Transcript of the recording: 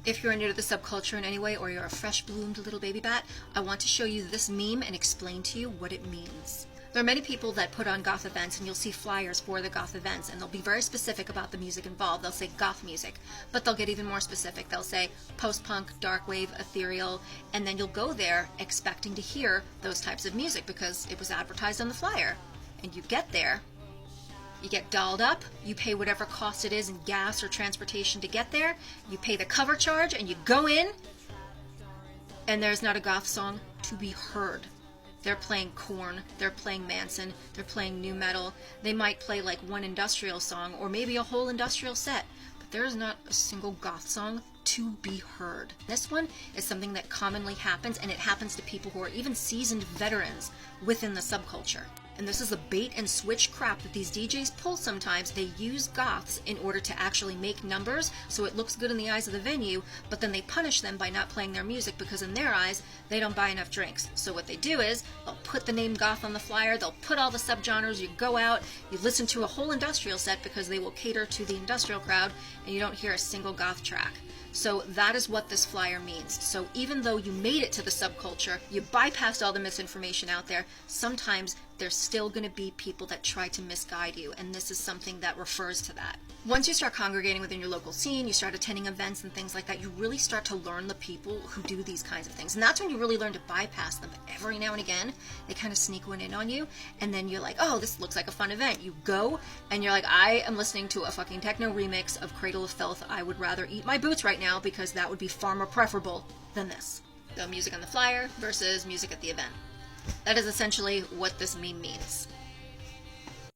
If you're new to the subculture in any way, or you're a fresh-bloomed little baby bat, I want to show you this meme and explain to you what it means. There are many people that put on goth events, and you'll see flyers for the goth events, and they'll be very specific about the music involved. They'll say goth music, but they'll get even more specific. They'll say post-punk, dark wave, ethereal, and then you'll go there expecting to hear those types of music because it was advertised on the flyer. And you get there, you get dolled up, you pay whatever cost it is in gas or transportation to get there, you pay the cover charge, and you go in, and there's not a goth song to be heard. They're playing Korn, they're playing Manson, they're playing nu metal. They might play like one industrial song, or maybe a whole industrial set, but there is not a single goth song to be heard. This one is something that commonly happens, and it happens to people who are even seasoned veterans within the subculture. And this is the bait and switch crap that these DJs pull sometimes. They use goths in order to actually make numbers so it looks good in the eyes of the venue, but then they punish them by not playing their music because in their eyes, they don't buy enough drinks. So what they do is, they'll put the name goth on the flyer, they'll put all the subgenres, you go out, you listen to a whole industrial set because they will cater to the industrial crowd, and you don't hear a single goth track. So that is what this flyer means. So even though you made it to the subculture, you bypassed all the misinformation out there, sometimes there's still going to be people that try to misguide you, and this is something that refers to that. Once you start congregating within your local scene, you start attending events and things like that, you really start to learn the people who do these kinds of things. And that's when you really learn to bypass them. But every now and again, they kind of sneak one in on you, and then you're like, oh, this looks like a fun event. You go, and you're like, I am listening to a fucking techno remix of Cradle of Filth. I would rather eat my boots right now because that would be far more preferable than this. So music on the flyer versus music at the event. That is essentially what this meme means.